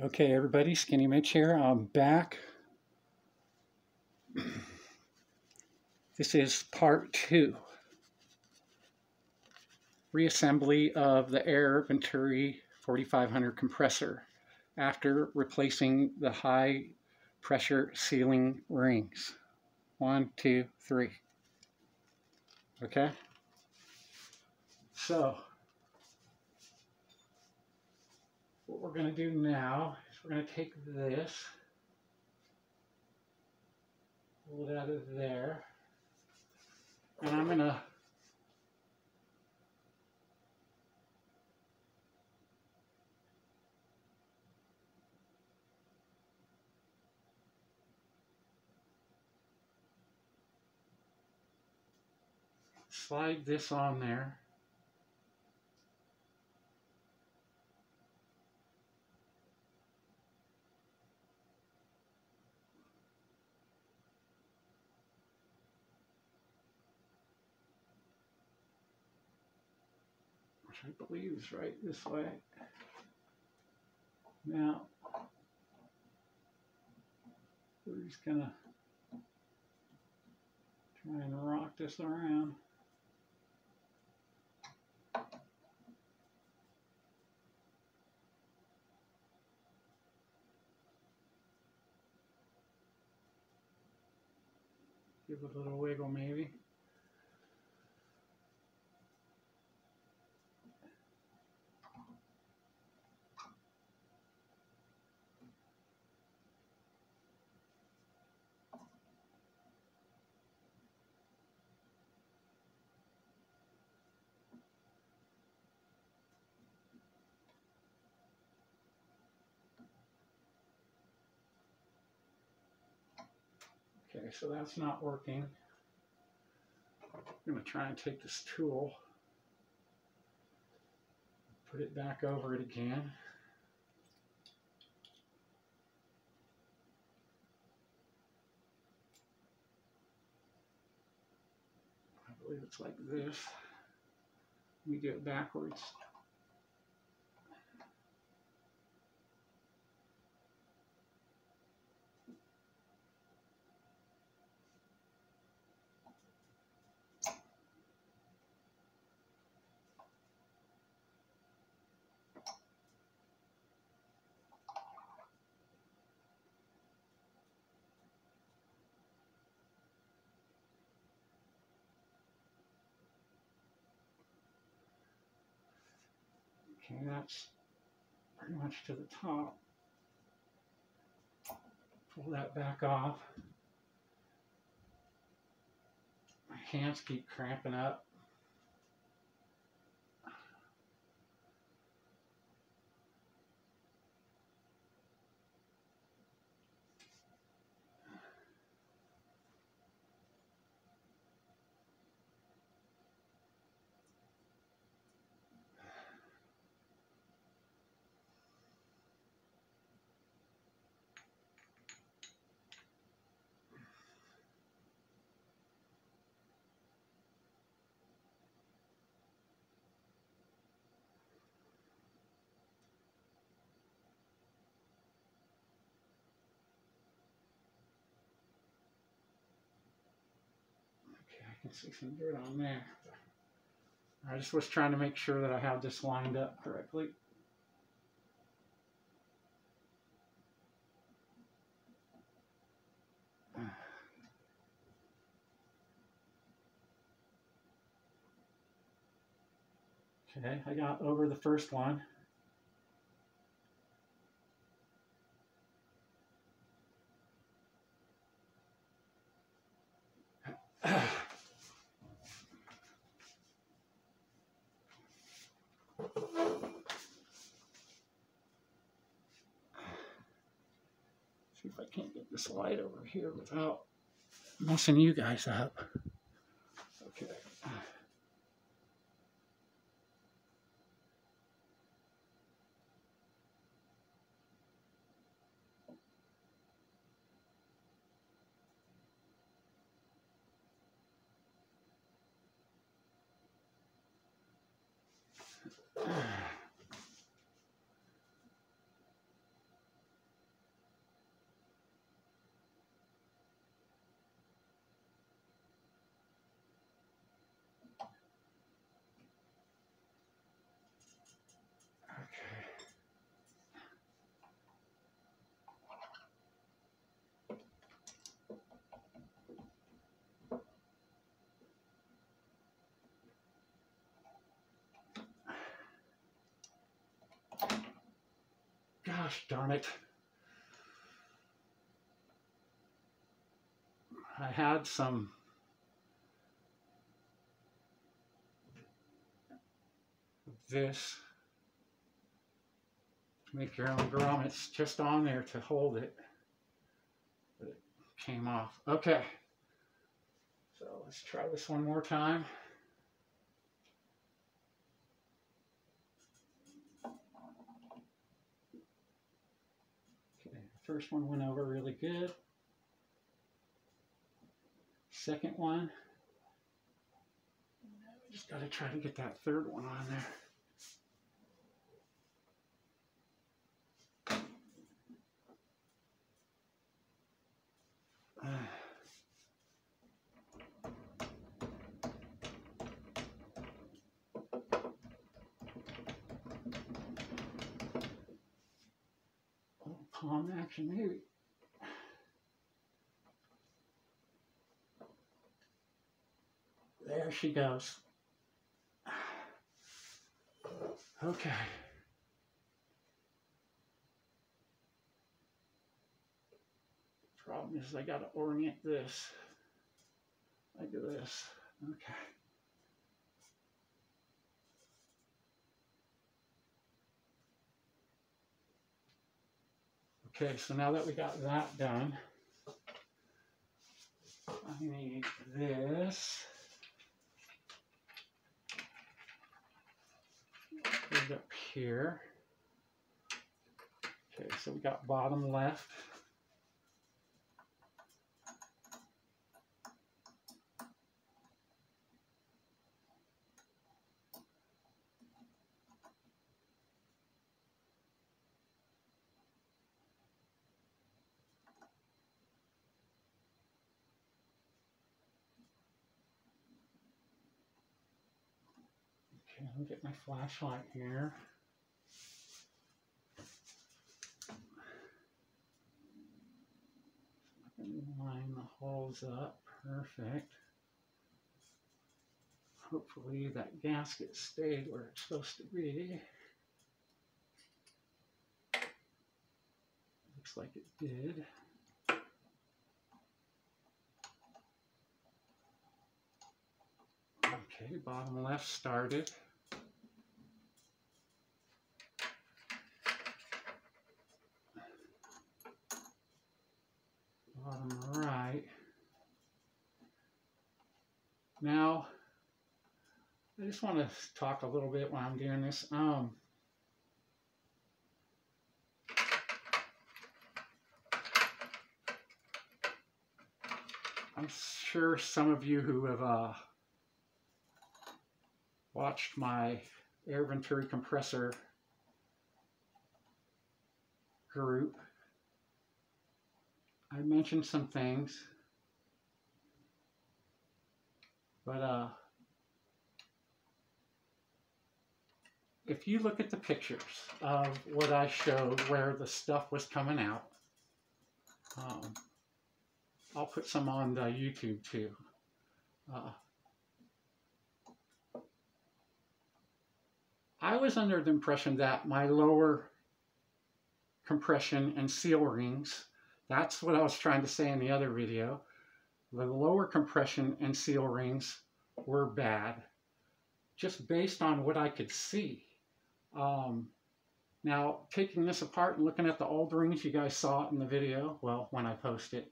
Okay, everybody, Skinny Mitch here. I'm back. This is part 2. Reassembly of the Air Venturi 4500 compressor after replacing the high pressure sealing rings. 1, 2, 3. Okay? So, what we're going to do now is we're going to take this, pull it out of there, and I'm going to slide this on there. Which I believe is right this way. Now, we're just gonna try and rock this around. Give it a little wiggle maybe. Okay, so that's not working. I'm going to try and take this tool, put it back over it again. I believe it's like this. Let me do it backwards. Okay, that's pretty much to the top. Pull that back off. My hands keep cramping up. Okay, I can see some dirt on there. I just was trying to make sure that I have this lined up correctly. Okay, I got over the first one. See if I can't get this light over here without messing you guys up. Okay. Gosh darn it. I had some of this to make your own grommets just on there to hold it. But it came off. Okay. So let's try this one more time. Okay, first one went over really good. Second one, just got to try to get that third one on there. Palm action, maybe. There she goes. Okay. Problem is I got to orient this like this. Okay. Okay, so now that we got that done, I need this. Put it up here. Okay, so we got bottom left. Okay, let me get my flashlight here. Line the holes up, perfect. Hopefully that gasket stayed where it's supposed to be. Looks like it did. Okay, bottom left started. Bottom right. Now, I just want to talk a little bit while I'm doing this. I'm sure some of you who have watched my air Venturi compressor group, I mentioned some things, but if you look at the pictures of what I showed where the stuff was coming out, I'll put some on the YouTube too. I was under the impression that my lower compression and seal rings, that's what I was trying to say in the other video, the lower compression and seal rings were bad, just based on what I could see. Now, taking this apart and looking at the old rings, you guys saw it in the video, well, when I post it.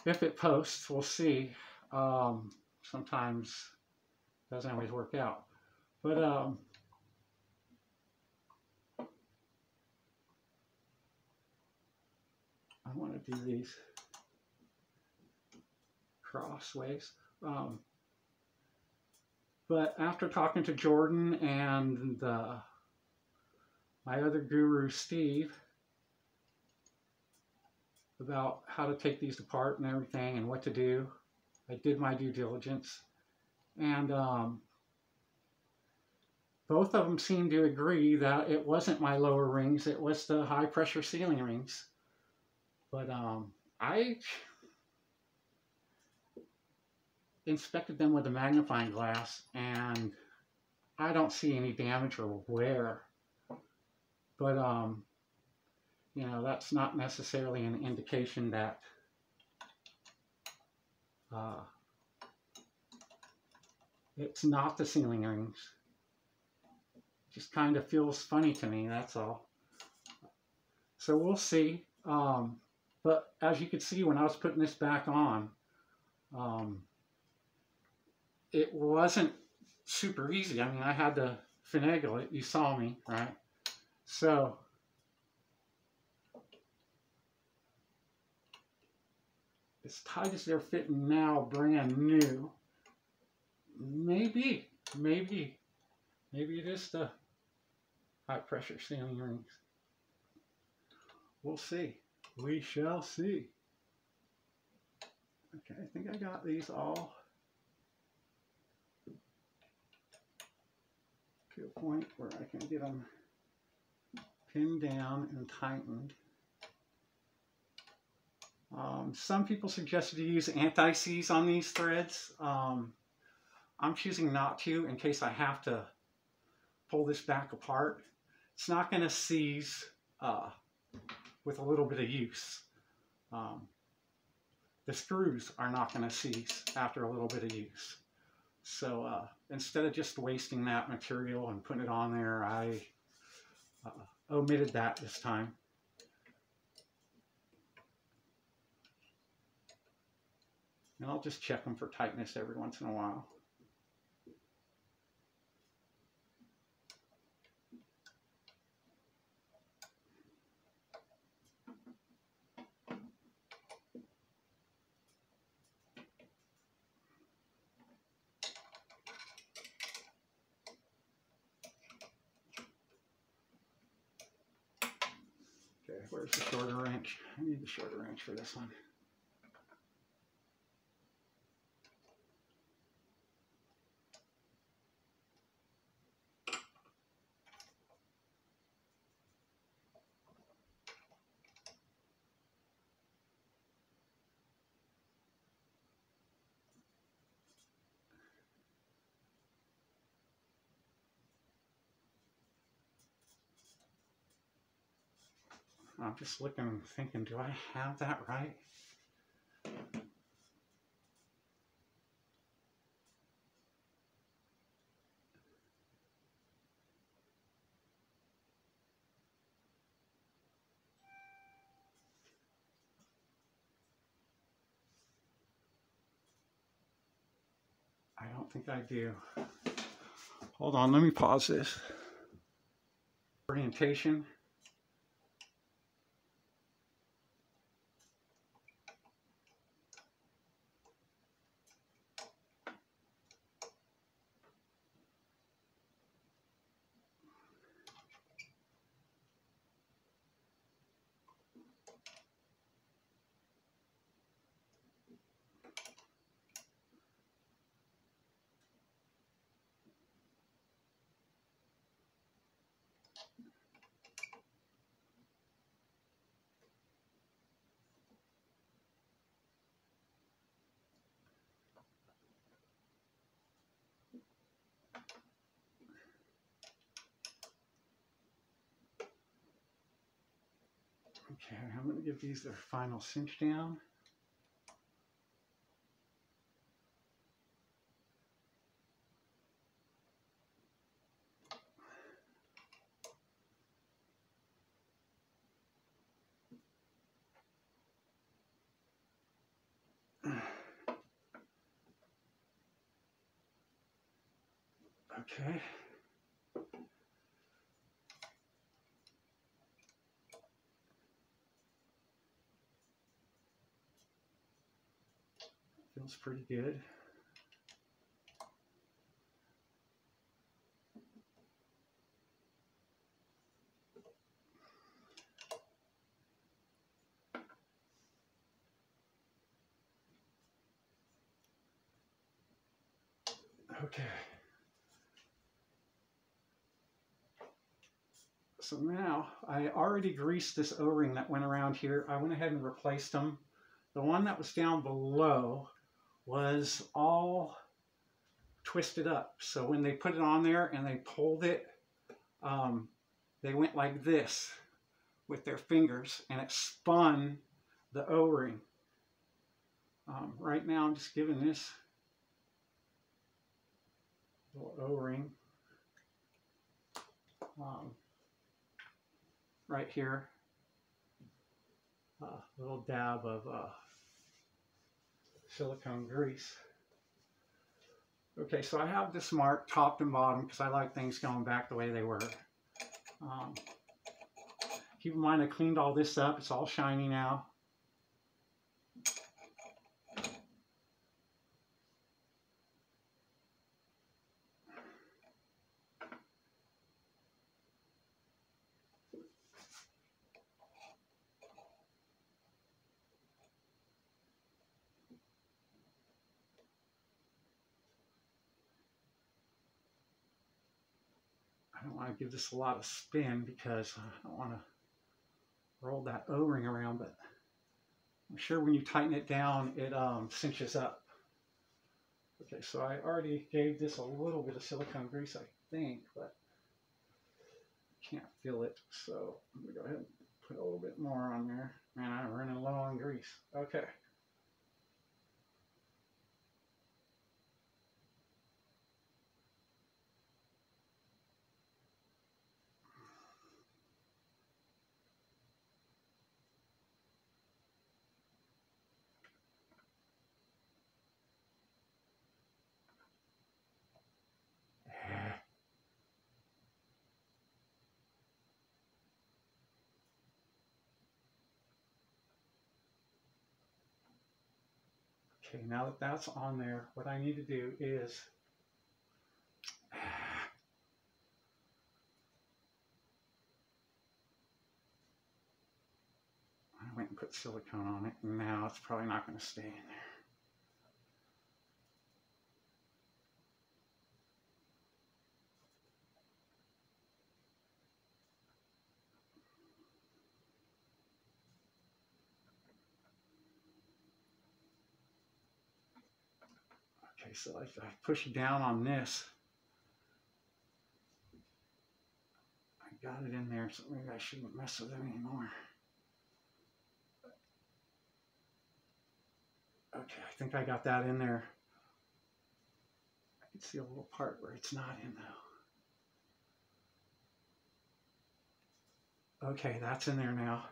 If it posts, we'll see. Sometimes it doesn't always work out. But I want to do these crossways. But after talking to Jordan and my other guru, Steve, about how to take these apart and everything and what to do, I did my due diligence. And both of them seemed to agree that it wasn't my lower rings, it was the high pressure sealing rings. But I inspected them with a magnifying glass and I don't see any damage or wear. But you know, that's not necessarily an indication that it's not the sealing rings. It just kind of feels funny to me, that's all. So we'll see. But as you can see, when I was putting this back on, it wasn't super easy. I mean, I had to finagle it. You saw me, right? So as tight as they're fitting now, brand new, maybe it is the high pressure sealing rings. We'll see. We shall see. Okay, I think I got these all to a point where I can get them pinned down and tightened. Some people suggested to use anti-seize on these threads. I'm choosing not to in case I have to pull this back apart. It's not going to seize with a little bit of use. The screws are not going to seize after a little bit of use. So instead of just wasting that material and putting it on there, I omitted that this time. And I'll just check them for tightness every once in a while. Okay, where's the shorter wrench? I need the shorter wrench for this one. I'm just looking, thinking, do I have that right? I don't think I do. Hold on, let me pause this. Orientation. Okay, I'm going to give these their final cinch down. Okay. Feels pretty good. Okay. So now, I already greased this O-ring that went around here. I went ahead and replaced them. The one that was down below was all twisted up. So when they put it on there and they pulled it, they went like this, with their fingers, and it spun the O-ring. Right now I'm just giving this little O-ring right here a little dab of silicone grease. Okay, so I have this marked top and bottom because I like things going back the way they were. Keep in mind I cleaned all this up, it's all shiny now. I don't want to give this a lot of spin because I don't want to roll that O-ring around, but I'm sure when you tighten it down, it cinches up. Okay, so I already gave this a little bit of silicone grease, I think, but I can't feel it. So I'm going to go ahead and put a little bit more on there. Man, I'm running low on grease. Okay. Okay, now that that's on there, what I need to do is I went and put silicone on it, and now it's probably not going to stay in there. Okay, so I pushed down on this. I got it in there, so maybe I shouldn't mess with it anymore. Okay, I think I got that in there. I can see a little part where it's not in though. Okay, that's in there now.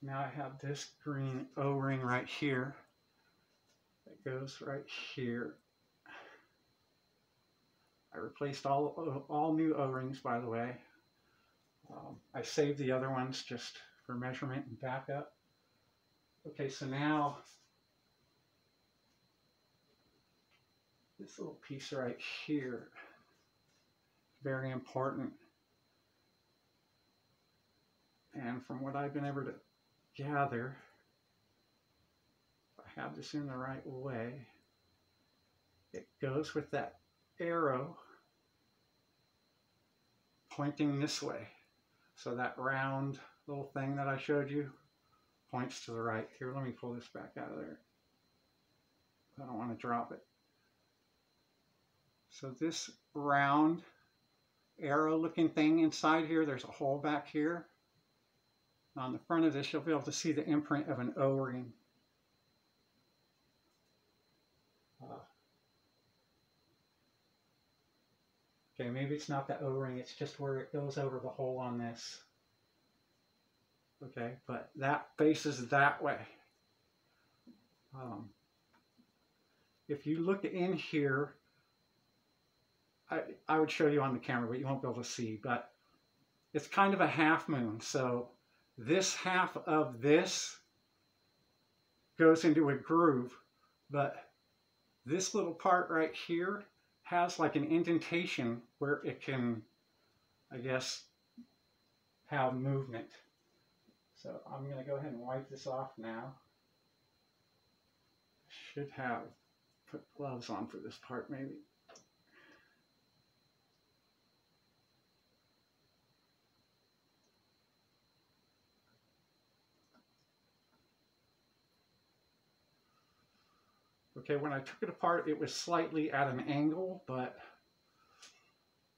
Now I have this green O-ring right here. It goes right here. I replaced all new O-rings, by the way. I saved the other ones just for measurement and backup. Okay, so now this little piece right here, very important. And from what I've been able to gather, if I have this in the right way, it goes with that arrow pointing this way. So that round little thing that I showed you points to the right. Here, let me pull this back out of there. I don't want to drop it. So this round arrow looking thing inside here, there's a hole back here. On the front of this, you'll be able to see the imprint of an O-ring. Okay, maybe it's not the O-ring, it's just where it goes over the hole on this. Okay, but that faces that way. If you look in here, I would show you on the camera, but you won't be able to see, but it's kind of a half moon. So this half of this goes into a groove, but this little part right here has like an indentation where it can, I guess, have movement. So I'm going to go ahead and wipe this off now. Should have put gloves on for this part maybe. Okay, when I took it apart, it was slightly at an angle, but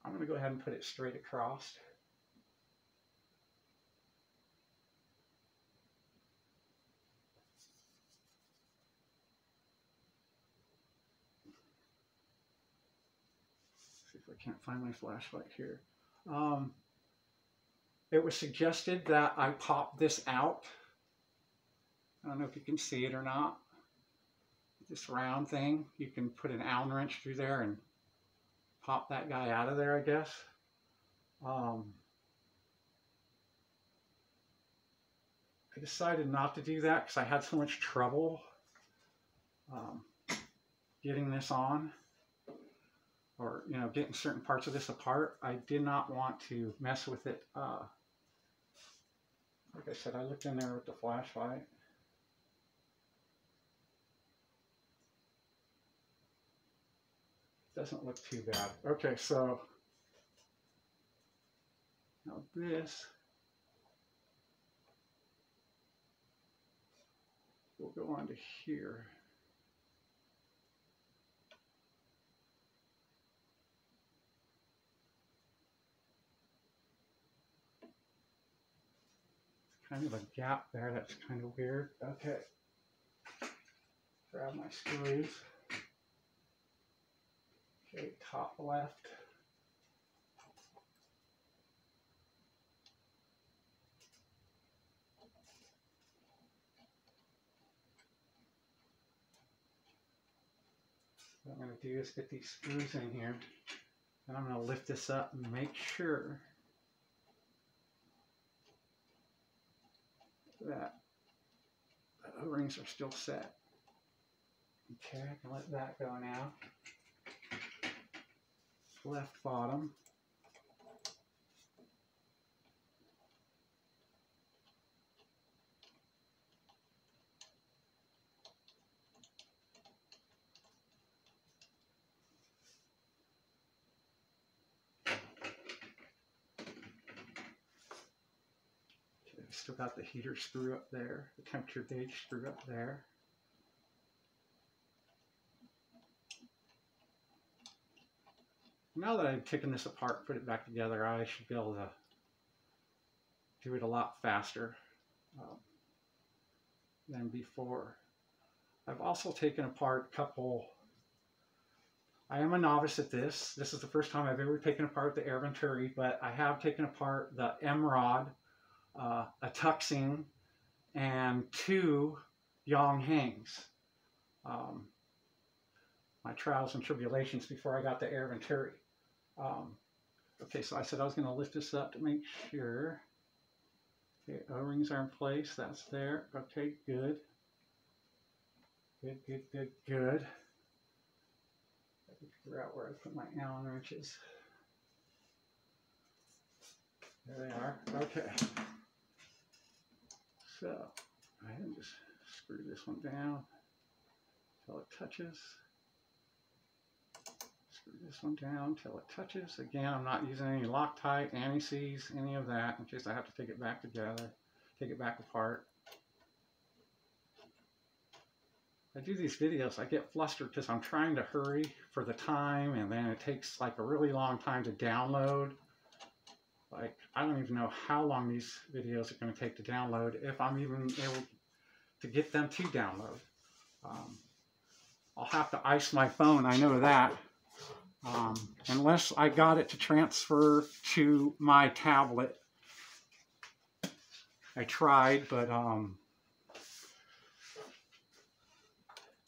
I'm going to go ahead and put it straight across. See if I can't find my flashlight here. It was suggested that I pop this out. I don't know if you can see it or not. This round thing, you can put an Allen wrench through there and pop that guy out of there, I guess. I decided not to do that because I had so much trouble getting this on, or getting certain parts of this apart. I did not want to mess with it. Like I said, I looked in there with the flashlight. Doesn't look too bad. Okay, so now this will go on to here. Kind of a gap there, that's kind of weird. Okay, grab my screws. Okay, top left. What I'm going to do is get these screws in here, and I'm going to lift this up and make sure that the O-rings are still set. Okay, I can let that go now. Left bottom. Okay, still got the heater screw up there, the temperature gauge screw up there. Now that I've taken this apart, put it back together, I should be able to do it a lot faster than before. I've also taken apart a couple. I am a novice at this. This is the first time I've ever taken apart the Air Venturi, but I have taken apart the M-rod, a tuxing, and 2 Yong hangs. My trials and tribulations before I got the Air Venturi. Okay, so I said I was going to lift this up to make sure. Okay, O-rings are in place. That's there. Okay, good. Good, good, good, good. I can figure out where I put my Allen wrenches. There they are. Okay. So I can just screw this one down until it touches. Screw this one down until it touches. Again, I'm not using any Loctite, anti-seize, any of that in case I have to take it back together, take it back apart. I do these videos, I get flustered because I'm trying to hurry for the time, and then it takes like a really long time to download. Like, I don't even know how long these videos are going to take to download, if I'm even able to get them to download. I'll have to ice my phone, I know that. Unless I got it to transfer to my tablet. I tried, but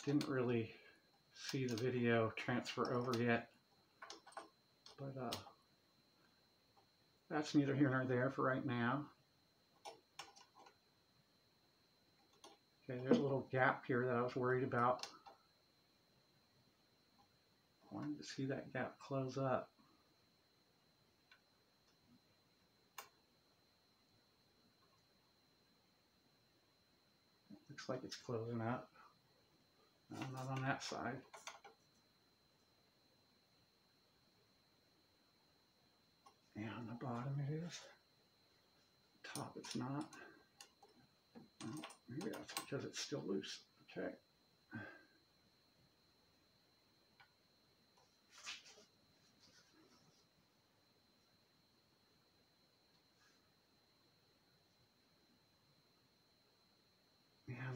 didn't really see the video transfer over yet. But that's neither here nor there for right now. Okay, there's a little gap here that I was worried about. I wanted to see that gap close up. Looks like it's closing up. No, not on that side. Yeah, on the bottom it is. Top it's not. Oh, maybe that's because it's still loose. Okay.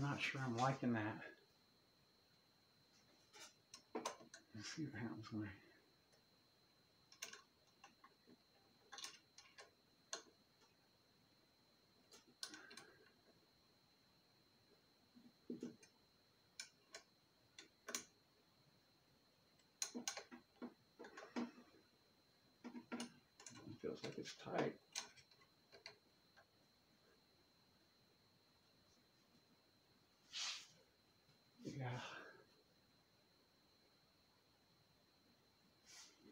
not sure I'm liking that. Let's see what happens when I... It feels like it's tight. Yeah.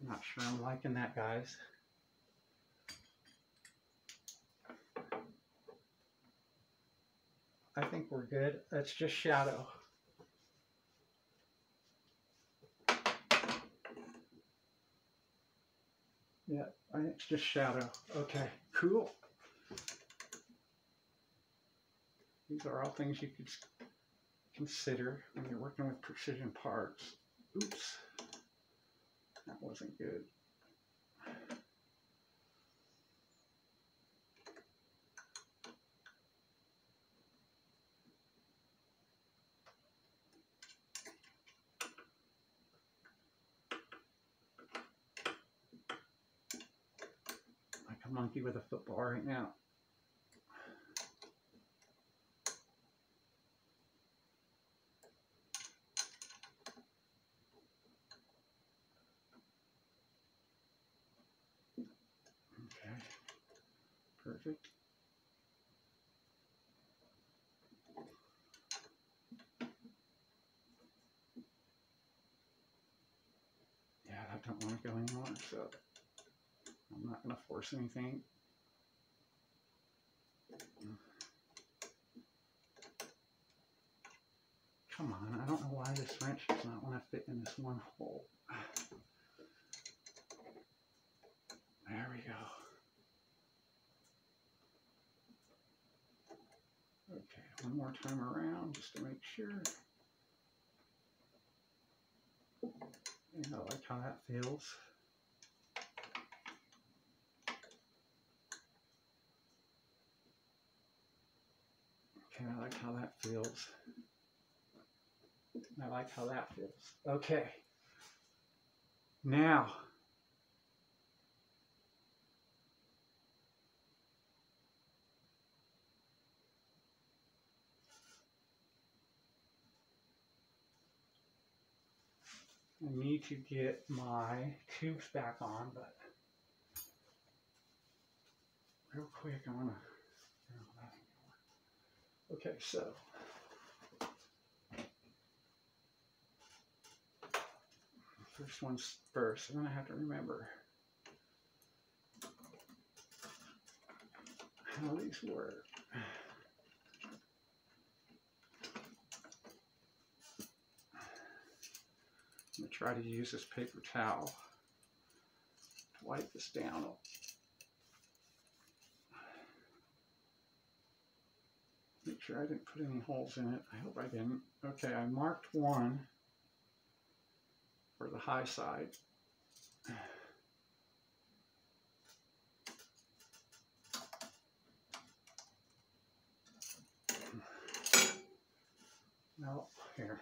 I'm not sure I'm liking that, guys. I think we're good. That's just shadow. Yeah, I think it's just shadow. Okay, cool. These are all things you could consider when you're working with precision parts. Oops, that wasn't good. Like a monkey with a football right now. Okay, perfect. Yeah, I don't want to go anymore, so I'm not going to force anything. Come on, I don't know why this wrench does not want to fit in this one hole. There we go. Okay, one more time around just to make sure. And I like how that feels. Okay, I like how that feels. I like how that feels. Okay. Now, I need to get my tubes back on, but real quick, I want to... Okay, so first one's first, and then I have to remember how these work. I'm going to try to use this paper towel to wipe this down. Make sure I didn't put any holes in it. I hope I didn't. Okay, I marked one for the high side. No, here.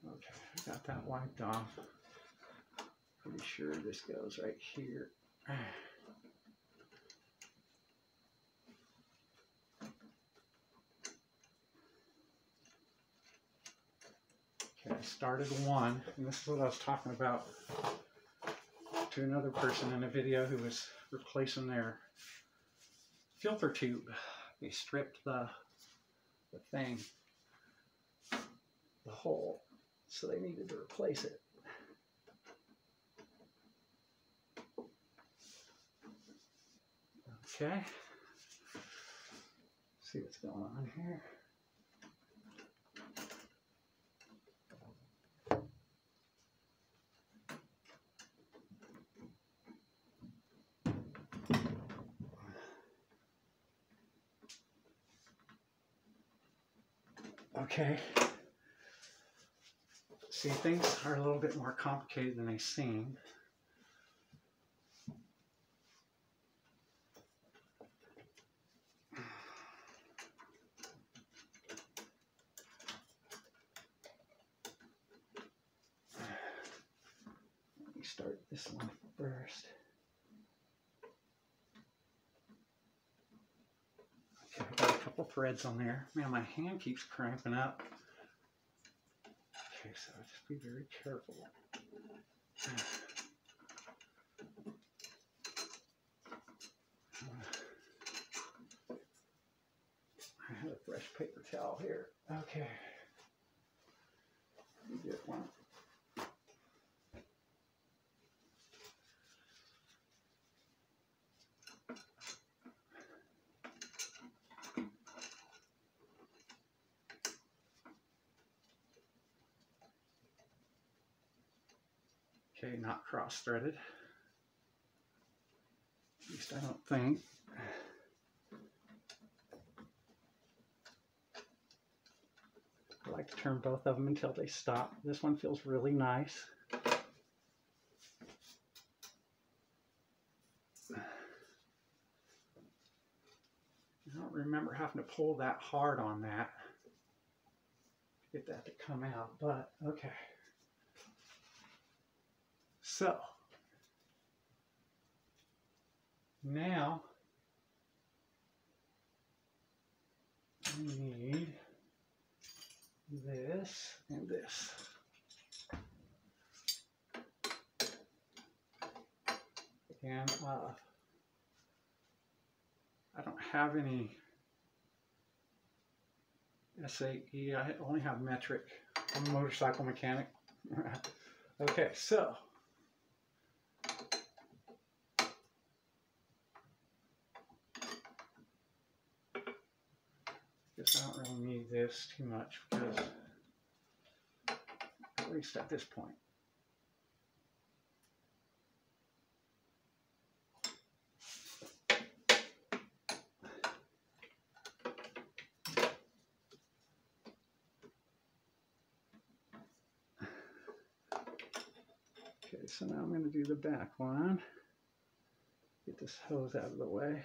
Okay, I got that wiped off. Pretty sure this goes right here. Okay, I started one, and this is what I was talking about to another person in a video who was replacing their filter tube. They stripped the thing, the hole, so they needed to replace it. Okay, see what's going on here. Okay. See, things are a little bit more complicated than they seem. Let me start this one first. Okay, I got a couple threads on there. Man, my hand keeps cramping up. Okay, so just be very careful. I have a fresh paper towel here. Okay. Let me get one. Okay, not cross-threaded. At least I don't think. I like to turn both of them until they stop. This one feels really nice. I don't remember having to pull that hard on that to get that to come out, but okay. So, now we need this and this. And I don't have any SAE, I only have metric. I'm a motorcycle mechanic. Okay, so guess I don't really need this too much because, at least at this point. Okay, so now I'm going to do the back one. Get this hose out of the way.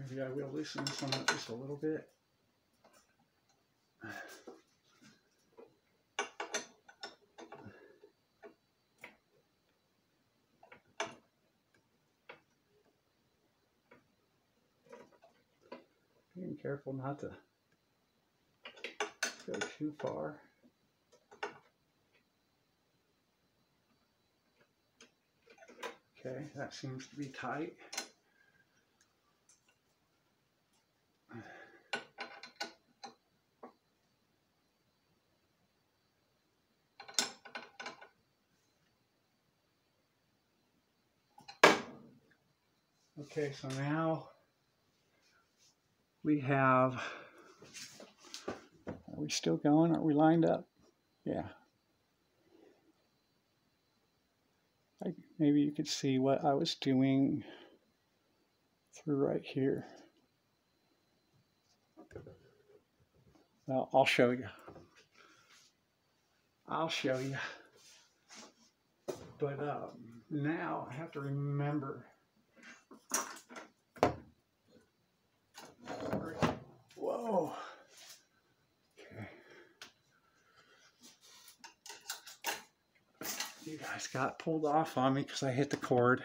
Maybe I will loosen this one up just a little bit. Being careful not to go too far. Okay, that seems to be tight. Okay, so now we have, are we still going? Are we lined up? Yeah. Maybe you could see what I was doing through right here. Well, I'll show you. I'll show you. But now I have to remember. Whoa. Okay. You guys got pulled off on me because I hit the cord.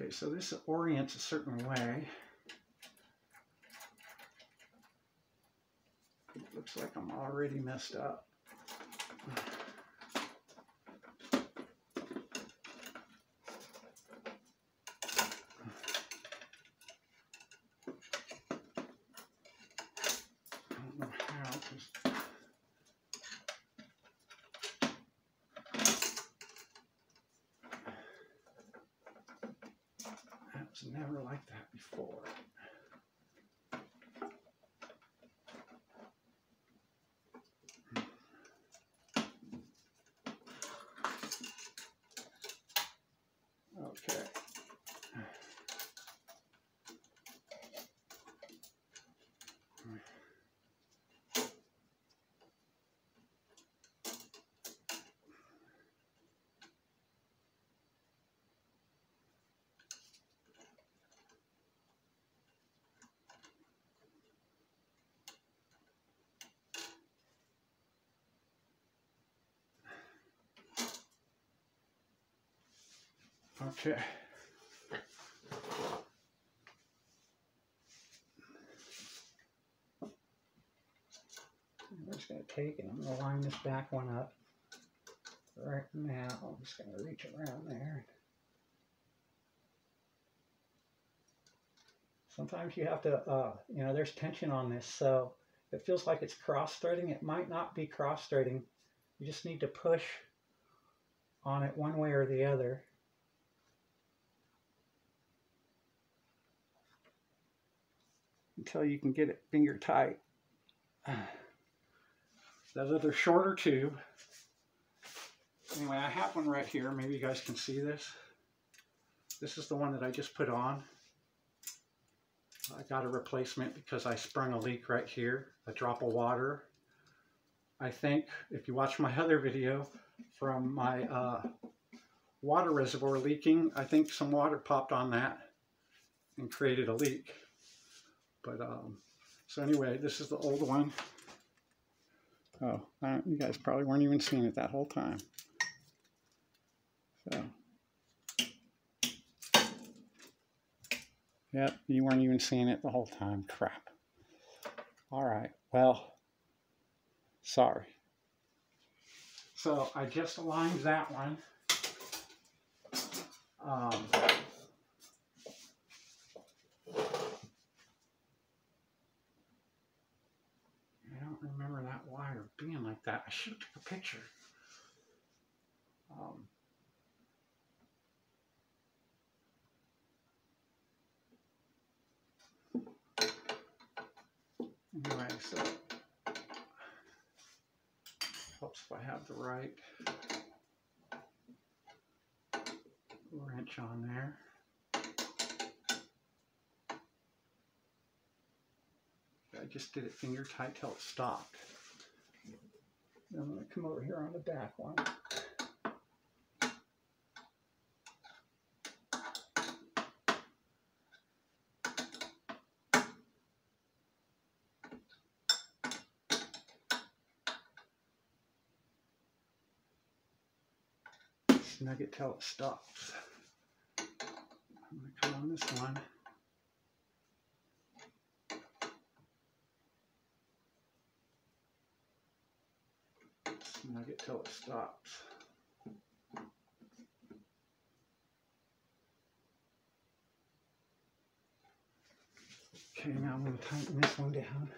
Okay, so this orients a certain way. It looks like I'm already messed up. That was never like that before. Okay. Okay. I'm just going to take and I'm going to line this back one up. Right now, I'm just going to reach around there. Sometimes you have to, you know, there's tension on this, so it feels like it's cross-threading. It might not be cross-threading. You just need to push on it one way or the other. Until you can get it finger tight. That other shorter tube. Anyway, I have one right here. Maybe you guys can see this. This is the one that I just put on. I got a replacement because I sprung a leak right here, a drop of water. I think if you watch my other video from my water reservoir leaking, I think some water popped on that and created a leak. But so anyway, this is the old one. Oh, you guys probably weren't even seeing it that whole time. So, yep, you weren't even seeing it the whole time. Crap. All right, well, sorry. So I just aligned that one. I don't remember that wire being like that. I should have took a picture. Anyway, so helps if I have the right wrench on there. I just did it finger tight till it stopped. Then I'm going to come over here on the back one. Snug it till it stops. I'm going to come on this one. Snug it till it stops. Okay, now I'm going to tighten this one down.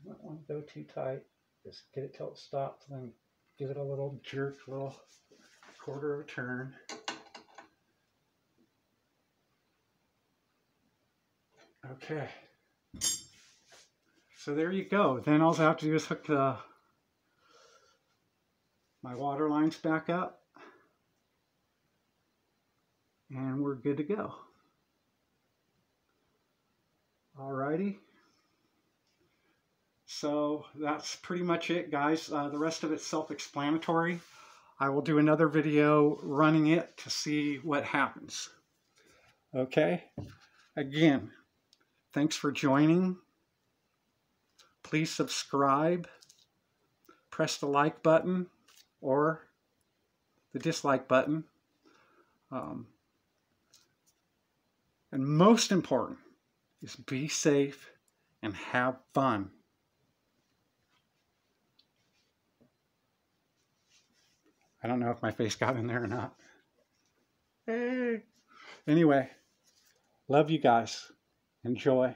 Don't want to go too tight. Just get it till it stops, then give it a little jerk, a little quarter of a turn. Okay. So there you go. Then all I have to do is hook my water lines back up. And we're good to go. Alrighty. So that's pretty much it, guys. The rest of it's self-explanatory. I will do another video running it to see what happens. Okay? Again, thanks for joining. Please subscribe. Press the like button or the dislike button. And most important is be safe and have fun. I don't know if my face got in there or not. Hey. Anyway, Love you guys. Enjoy.